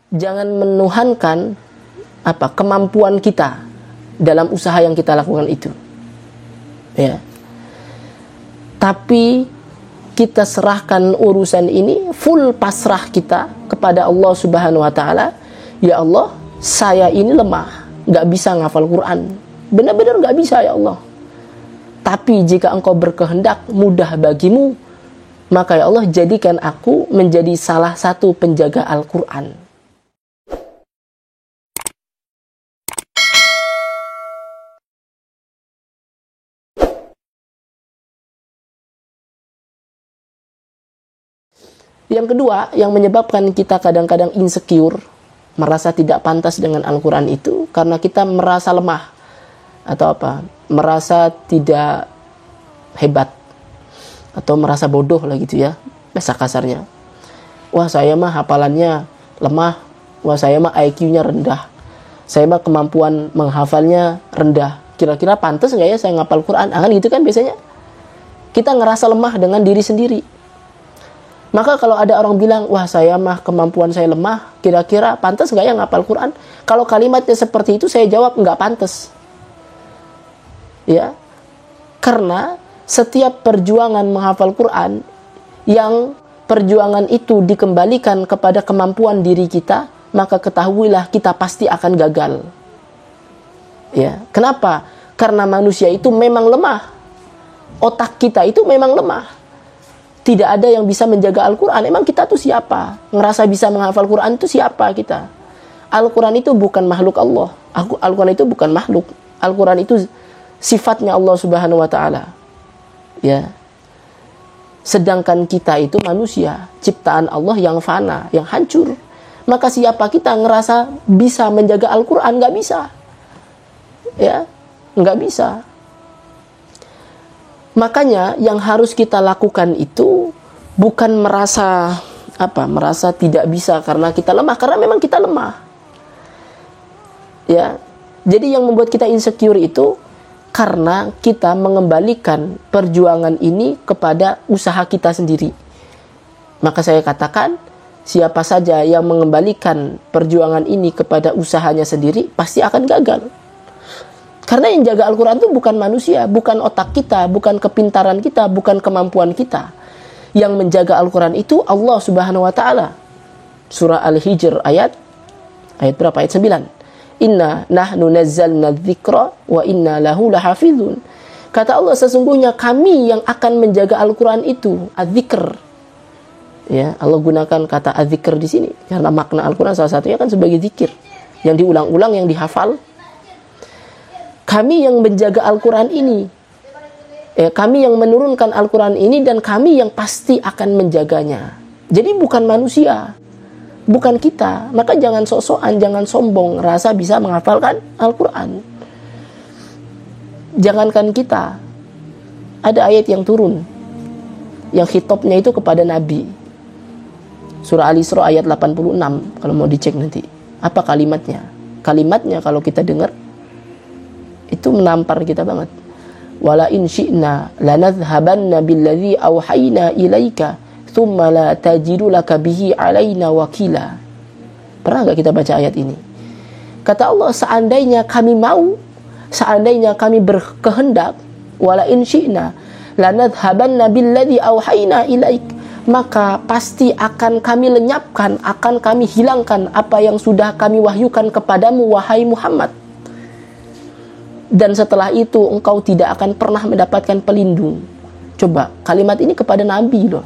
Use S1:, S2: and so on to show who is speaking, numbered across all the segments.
S1: jangan menuhankan kemampuan kita dalam usaha yang kita lakukan itu. Ya. Tapi kita serahkan urusan ini, full pasrah kita kepada Allah Subhanahu wa taala. Ya Allah, saya ini lemah, gak bisa ngafal Quran. Benar-benar gak bisa ya Allah. Tapi jika Engkau berkehendak mudah bagimu, maka ya Allah jadikan aku menjadi salah satu penjaga Al-Quran. Yang kedua, yang menyebabkan kita kadang-kadang insecure, merasa tidak pantas dengan Al-Quran itu, karena kita merasa lemah. Atau merasa tidak hebat. Atau merasa bodoh lah gitu ya, bahasa kasarnya. Wah, saya mah hafalannya lemah. Wah, saya mah IQ-nya rendah. Saya mah kemampuan menghafalnya rendah. Kira-kira pantas nggak ya saya ngapal Quran? Kan gitu kan biasanya. Kita ngerasa lemah dengan diri sendiri. Maka kalau ada orang bilang, wah saya mah kemampuan saya lemah, kira-kira pantas nggak ya ngapal Quran? Kalau kalimatnya seperti itu, saya jawab nggak pantas. Ya, karena setiap perjuangan menghafal Quran, yang perjuangan itu dikembalikan kepada kemampuan diri kita, maka ketahuilah kita pasti akan gagal. Ya, kenapa? Karena manusia itu memang lemah. Otak kita itu memang lemah. Tidak ada yang bisa menjaga Al-Quran. Emang kita tuh siapa? Ngerasa bisa menghafal Quran itu siapa kita? Al-Quran itu bukan makhluk Allah. Al-Quran itu bukan makhluk. Al-Quran itu sifatnya Allah Subhanahu wa taala. Ya. Sedangkan kita itu manusia, ciptaan Allah yang fana, yang hancur. Maka siapa kita ngerasa bisa menjaga Al-Quran? Nggak bisa. Ya, nggak bisa. Makanya yang harus kita lakukan itu bukan merasa tidak bisa karena kita lemah, karena memang kita lemah. Ya. Jadi yang membuat kita insecure itu karena kita mengembalikan perjuangan ini kepada usaha kita sendiri. Maka saya katakan, siapa saja yang mengembalikan perjuangan ini kepada usahanya sendiri pasti akan gagal. Karena yang jaga Al-Quran itu bukan manusia, bukan otak kita, bukan kepintaran kita, bukan kemampuan kita. Yang menjaga Al-Quran itu Allah Subhanahu wa taala. Surah Al-Hijr ayat berapa? Ayat 9. Inna nahnu nazzalna dzikra wa inna lahu lahafizun. Kata Allah, sesungguhnya kami yang akan menjaga Al-Quran itu, az-zikr. Ya, Allah gunakan kata az-zikr di sini karena makna Al-Quran salah satunya kan sebagai zikir yang diulang-ulang, yang dihafal. Kami yang menjaga Al-Quran ini, kami yang menurunkan Al-Quran ini, dan kami yang pasti akan menjaganya. Jadi bukan manusia, bukan kita. Maka jangan sok-sokan, jangan sombong rasa bisa menghafalkan Al-Quran. Jangankan kita, ada ayat yang turun yang khitabnya itu kepada Nabi. Surah Al-Isra ayat 86, kalau mau dicek nanti. Apa kalimatnya? Kalimatnya kalau kita dengar itu menampar kita banget. Wala in syi'na lanadhhabanna billadzi auhayna ilaika tsumma la tajidu laka bihi alaina wakila. Pernah enggak kita baca ayat ini? Kata Allah, seandainya kami mau, seandainya kami berkehendak, wala in syi'na lanadhhabanna billadzi auhayna ilaik, maka pasti akan kami lenyapkan, akan kami hilangkan apa yang sudah kami wahyukan kepadamu wahai Muhammad. Dan setelah itu engkau tidak akan pernah mendapatkan pelindung. Coba, kalimat ini kepada Nabi loh.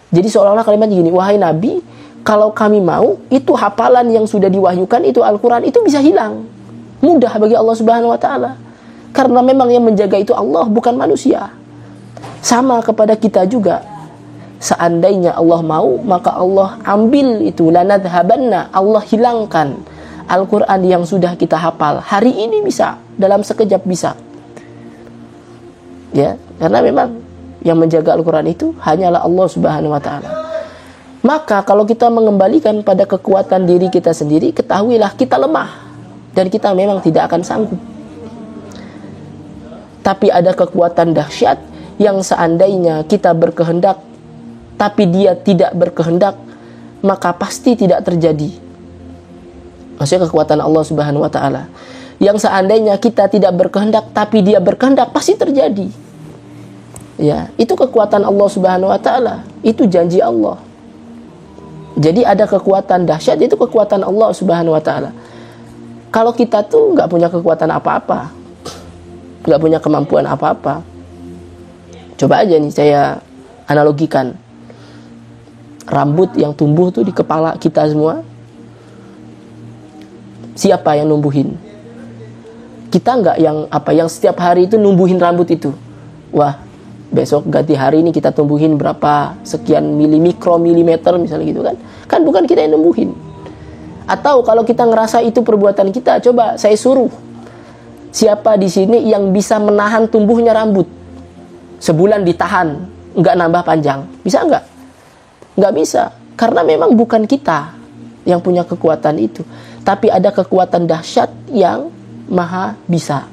S1: Jadi seolah-olah kalimat gini, wahai Nabi, kalau kami mau, itu hafalan yang sudah diwahyukan, itu Al-Quran, itu bisa hilang. Mudah bagi Allah Subhanahu wa ta'ala. Karena memang yang menjaga itu Allah, bukan manusia. Sama kepada kita juga. Seandainya Allah mau, maka Allah ambil itu, lanadhabanna, Allah hilangkan Al-Quran yang sudah kita hafal. Hari ini bisa, dalam sekejap bisa. Ya, karena memang yang menjaga Al-Quran itu hanyalah Allah Subhanahu wa ta'ala. Maka kalau kita mengembalikan pada kekuatan diri kita sendiri, ketahuilah kita lemah dan kita memang tidak akan sanggup. Tapi ada kekuatan dahsyat yang seandainya kita berkehendak tapi dia tidak berkehendak, maka pasti tidak terjadi. Maksudnya kekuatan Allah Subhanahu wa taala. Yang seandainya kita tidak berkehendak tapi dia berkehendak, pasti terjadi. Ya, itu kekuatan Allah Subhanahu wa taala. Itu janji Allah. Jadi ada kekuatan dahsyat, itu kekuatan Allah Subhanahu wa taala. Kalau kita tuh nggak punya kekuatan apa-apa, nggak punya kemampuan apa-apa. Coba aja nih saya analogikan. Rambut yang tumbuh tuh di kepala kita semua, siapa yang numbuhin? Kita nggak yang setiap hari itu numbuhin rambut itu. Wah, besok ganti hari ini kita tumbuhin berapa sekian mikromilimeter misalnya gitu kan. Kan bukan kita yang numbuhin. Atau kalau kita ngerasa itu perbuatan kita, coba saya suruh. Siapa di sini yang bisa menahan tumbuhnya rambut? Sebulan ditahan, nggak nambah panjang. Bisa nggak? Nggak bisa. Karena memang bukan kita yang punya kekuatan itu. Tapi ada kekuatan dahsyat yang maha bisa.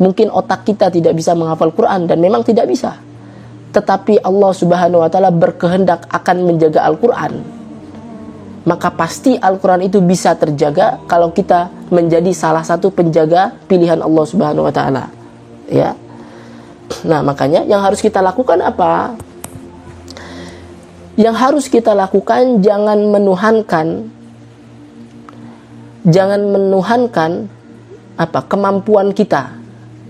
S1: Mungkin otak kita tidak bisa menghafal Quran, dan memang tidak bisa. Tetapi Allah Subhanahu wa taala berkehendak akan menjaga Al-Quran. Maka pasti Al-Quran itu bisa terjaga kalau kita menjadi salah satu penjaga pilihan Allah Subhanahu wa taala. Ya. Nah, makanya yang harus kita lakukan apa? Yang harus kita lakukan jangan menuhankan kemampuan kita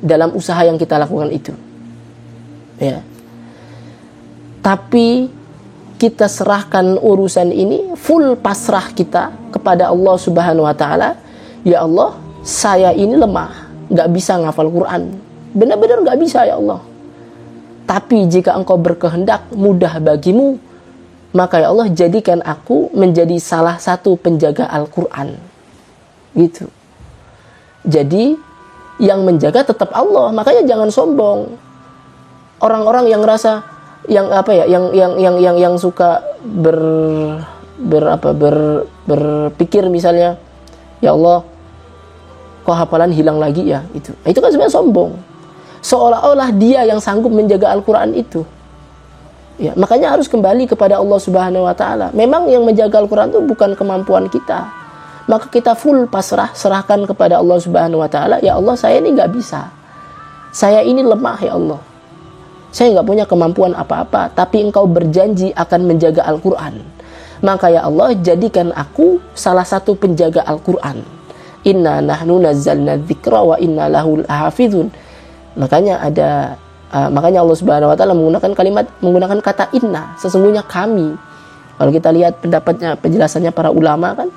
S1: dalam usaha yang kita lakukan itu. Ya. Tapi kita serahkan urusan ini, full pasrah kita kepada Allah Subhanahu wa taala. Ya Allah, saya ini lemah, gak bisa ngafal Quran. Benar-benar gak bisa ya Allah. Tapi jika engkau berkehendak mudah bagimu, maka ya Allah jadikan aku menjadi salah satu penjaga Al-Quran. Gitu. Jadi yang menjaga tetap Allah. Makanya jangan sombong. Orang-orang yang ngerasa yang suka berpikir misalnya, ya Allah, kok hafalan hilang lagi ya, itu kan sebenarnya sombong. Seolah-olah dia yang sanggup menjaga Al-Quran itu. Ya, makanya harus kembali kepada Allah Subhanahu wa taala. Memang yang menjaga Al-Quran itu bukan kemampuan kita. Maka kita full pasrah, serahkan kepada Allah Subhanahu wa taala. Ya Allah, saya ini gak bisa. Saya ini lemah ya Allah. Saya gak punya kemampuan apa-apa, tapi engkau berjanji akan menjaga Al-Quran. Maka ya Allah, jadikan aku salah satu penjaga Al-Quran. Inna nahnu nazzalna dzikra wa inna lahu lahafizun. Makanya Allah Subhanahu wa taala menggunakan kata inna, sesungguhnya kami. Kalau kita lihat penjelasannya para ulama kan,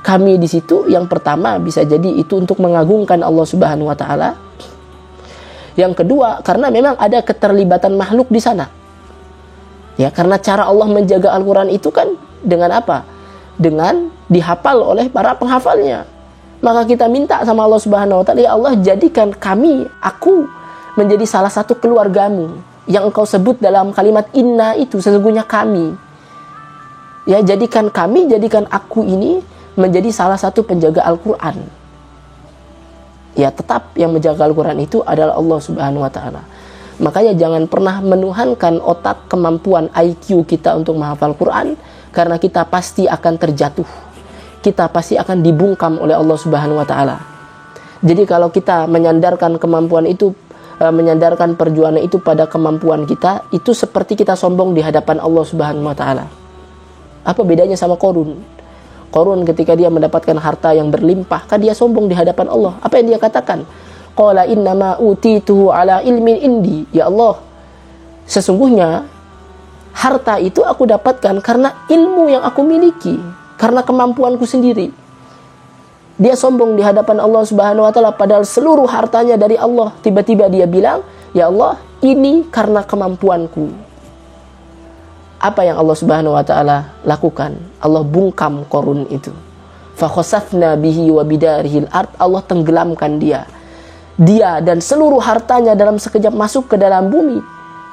S1: kami di situ yang pertama bisa jadi itu untuk mengagungkan Allah Subhanahu wa taala. Yang kedua, karena memang ada keterlibatan makhluk di sana. Ya, karena cara Allah menjaga Al-Quran itu kan dengan apa? Dengan dihafal oleh para penghafalnya. Maka kita minta sama Allah Subhanahu wa taala, ya Allah, jadikan aku menjadi salah satu keluargamu yang engkau sebut dalam kalimat inna itu, sesungguhnya kami. Ya, jadikan aku ini menjadi salah satu penjaga Al-Quran. Ya, tetap yang menjaga Al-Quran itu adalah Allah Subhanahu wa taala. Makanya jangan pernah menuhankan otak, kemampuan IQ kita untuk menghafal Quran, karena kita pasti akan terjatuh. Kita pasti akan dibungkam oleh Allah Subhanahu wa taala. Jadi kalau kita menyandarkan kemampuan itu, menyandarkan perjuangan itu pada kemampuan kita, itu seperti kita sombong di hadapan Allah Subhanahu wa taala. Apa bedanya sama Qarun? Qarun ketika dia mendapatkan harta yang berlimpah, kan dia sombong di hadapan Allah. Apa yang dia katakan? Qala innama utituhu ala ilmin indi. Ya Allah, sesungguhnya harta itu aku dapatkan karena ilmu yang aku miliki, karena kemampuanku sendiri. Dia sombong di hadapan Allah Subhanahu wa taala, padahal seluruh hartanya dari Allah. Tiba-tiba dia bilang, ya Allah, ini karena kemampuanku. Apa yang Allah Subhanahu wa taala lakukan? Allah bungkam Qarun itu. Fa khasafna bihi wa bidarihil ard. Allah tenggelamkan dia. Dia dan seluruh hartanya dalam sekejap masuk ke dalam bumi,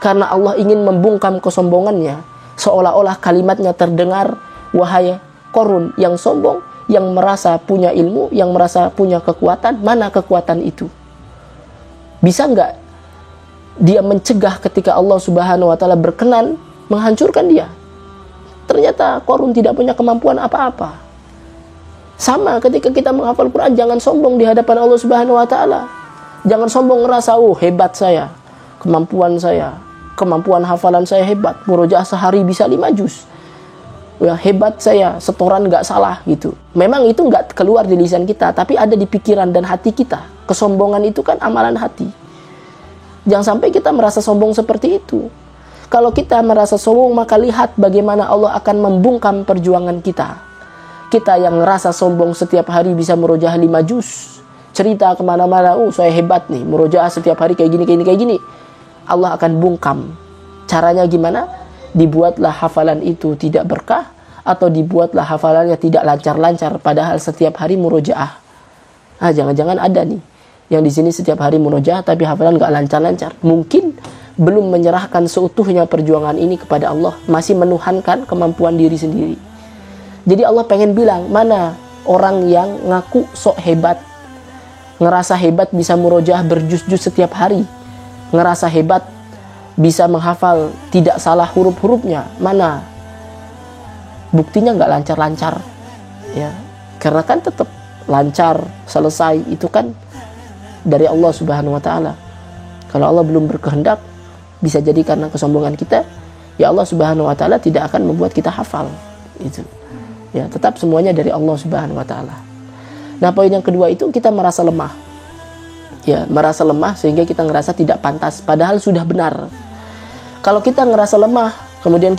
S1: karena Allah ingin membungkam kesombongannya. Seolah-olah kalimatnya terdengar, wahai Qarun yang sombong, yang merasa punya ilmu, yang merasa punya kekuatan, mana kekuatan itu? Bisa nggak dia mencegah ketika Allah Subhanahu wa taala berkenan menghancurkan dia? Ternyata Qarun tidak punya kemampuan apa-apa. Sama ketika kita menghafal Quran, jangan sombong di hadapan Allah Subhanahu wa taala. Jangan sombong ngerasa, "Oh, hebat saya. Kemampuan hafalan saya hebat. Murojaah sehari bisa 5 juz. Ya, hebat saya, setoran nggak salah," gitu. Memang itu nggak keluar di lisan kita, tapi ada di pikiran dan hati kita. Kesombongan itu kan amalan hati. Jangan sampai kita merasa sombong seperti itu. Kalau kita merasa sombong, maka lihat bagaimana Allah akan membungkam perjuangan kita. Kita yang ngerasa sombong setiap hari bisa murojaah 5 juz, cerita kemana-mana, "Oh, saya hebat nih, murojaah setiap hari kayak gini. Allah akan bungkam. Caranya gimana? Dibuatlah hafalan itu tidak berkah, atau dibuatlah hafalannya tidak lancar-lancar, padahal setiap hari murojaah. Jangan-jangan ada nih yang di sini setiap hari murojaah tapi hafalan nggak lancar-lancar. Mungkin belum menyerahkan seutuhnya perjuangan ini kepada Allah, masih menuhankan kemampuan diri sendiri. Jadi Allah pengen bilang, mana orang yang ngaku sok hebat, ngerasa hebat bisa murojaah berjuz-juz setiap hari, ngerasa hebat bisa menghafal tidak salah huruf-hurufnya, mana buktinya nggak lancar-lancar, ya? Karena kan tetap lancar, selesai, itu kan dari Allah Subhanahu wa taala. Kalau Allah belum berkehendak, bisa jadi karena kesombongan kita, ya Allah Subhanahu wa taala tidak akan membuat kita hafal itu. Ya, tetap semuanya dari Allah Subhanahu wa taala. Nah, poin yang kedua itu kita merasa lemah. Ya, merasa lemah sehingga kita ngerasa tidak pantas, padahal sudah benar. Kalau kita ngerasa lemah, kemudian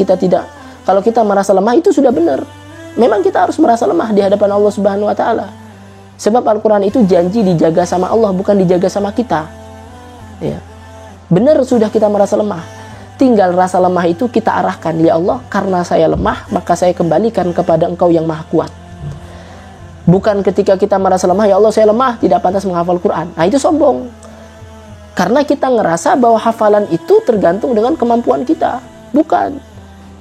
S1: kalau kita merasa lemah itu sudah benar. Memang kita harus merasa lemah di hadapan Allah Subhanahu wa taala. Sebab Al-Qur'an itu janji dijaga sama Allah, bukan dijaga sama kita. Ya. Benar sudah kita merasa lemah. Tinggal rasa lemah itu kita arahkan, ya Allah, karena saya lemah, maka saya kembalikan kepada Engkau yang Maha Kuat. Bukan ketika kita merasa lemah, ya Allah saya lemah, tidak pantas menghafal Quran. Nah, itu sombong. Karena kita ngerasa bahwa hafalan itu tergantung dengan kemampuan kita. Bukan.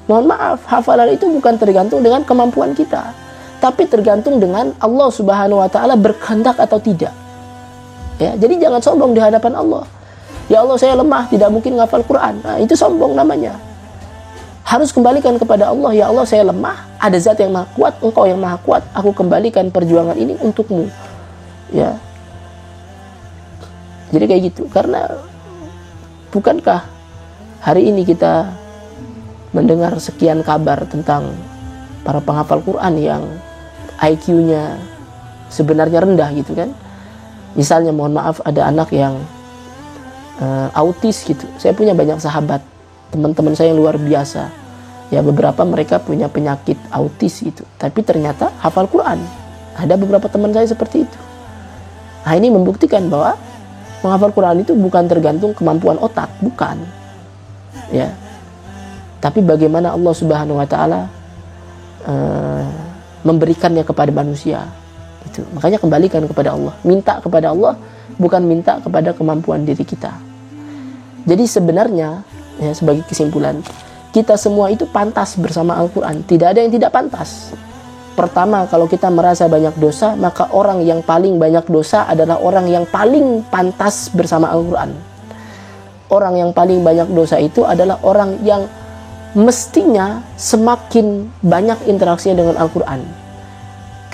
S1: Mohon maaf, hafalan itu bukan tergantung dengan kemampuan kita, tapi tergantung dengan Allah Subhanahu wa taala berkehendak atau tidak. Ya, jadi jangan sombong di hadapan Allah. Ya Allah saya lemah, tidak mungkin menghafal Quran. Nah, itu sombong namanya. Harus kembalikan kepada Allah, ya Allah saya lemah, ada zat yang Maha Kuat, Engkau yang Maha Kuat, aku kembalikan perjuangan ini untukmu. Ya. Jadi kayak gitu. Karena bukankah hari ini kita mendengar sekian kabar tentang para penghafal Quran yang IQ-nya sebenarnya rendah gitu kan. Misalnya mohon maaf ada anak yang autis gitu. Saya punya banyak sahabat, teman-teman saya yang luar biasa. Ya, beberapa mereka punya penyakit autis gitu, tapi ternyata hafal Quran. Ada beberapa teman saya seperti itu. Nah, ini membuktikan bahwa menghafal Quran itu bukan tergantung kemampuan otak, bukan. Ya. Tapi bagaimana Allah Subhanahu wa taala memberikannya kepada manusia. Itu. Makanya kembalikan kepada Allah. Minta kepada Allah, bukan minta kepada kemampuan diri kita. Jadi sebenarnya, ya, sebagai kesimpulan, kita semua itu pantas bersama Al-Quran. Tidak ada yang tidak pantas. Pertama, kalau kita merasa banyak dosa, maka orang yang paling banyak dosa adalah orang yang paling pantas bersama Al-Quran. Orang yang paling banyak dosa itu adalah orang yang mestinya semakin banyak interaksinya dengan Al-Quran.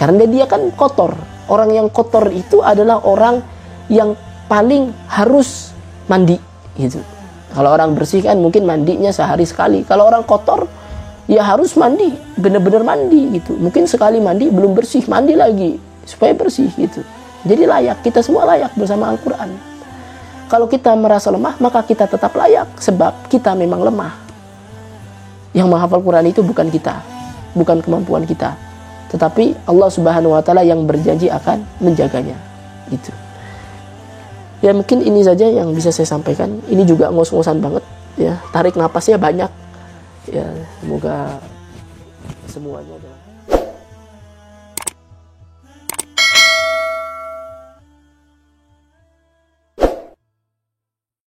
S1: Karena dia kan kotor. Orang yang kotor itu adalah orang yang paling harus mandi gitu. Kalau orang bersih kan mungkin mandinya sehari sekali. Kalau orang kotor ya harus mandi, benar-benar mandi gitu. Mungkin sekali mandi belum bersih, mandi lagi supaya bersih gitu. Jadi layak, kita semua layak bersama Al-Quran. Kalau kita merasa lemah, maka kita tetap layak sebab kita memang lemah. Yang menghafal Quran itu bukan kita, bukan kemampuan kita, tetapi Allah Subhanahu wa taala yang berjanji akan menjaganya gitu. Ya, mungkin ini saja yang bisa saya sampaikan. Ini juga ngos-ngosan banget ya, tarik napasnya banyak ya. Semoga semuanya adalah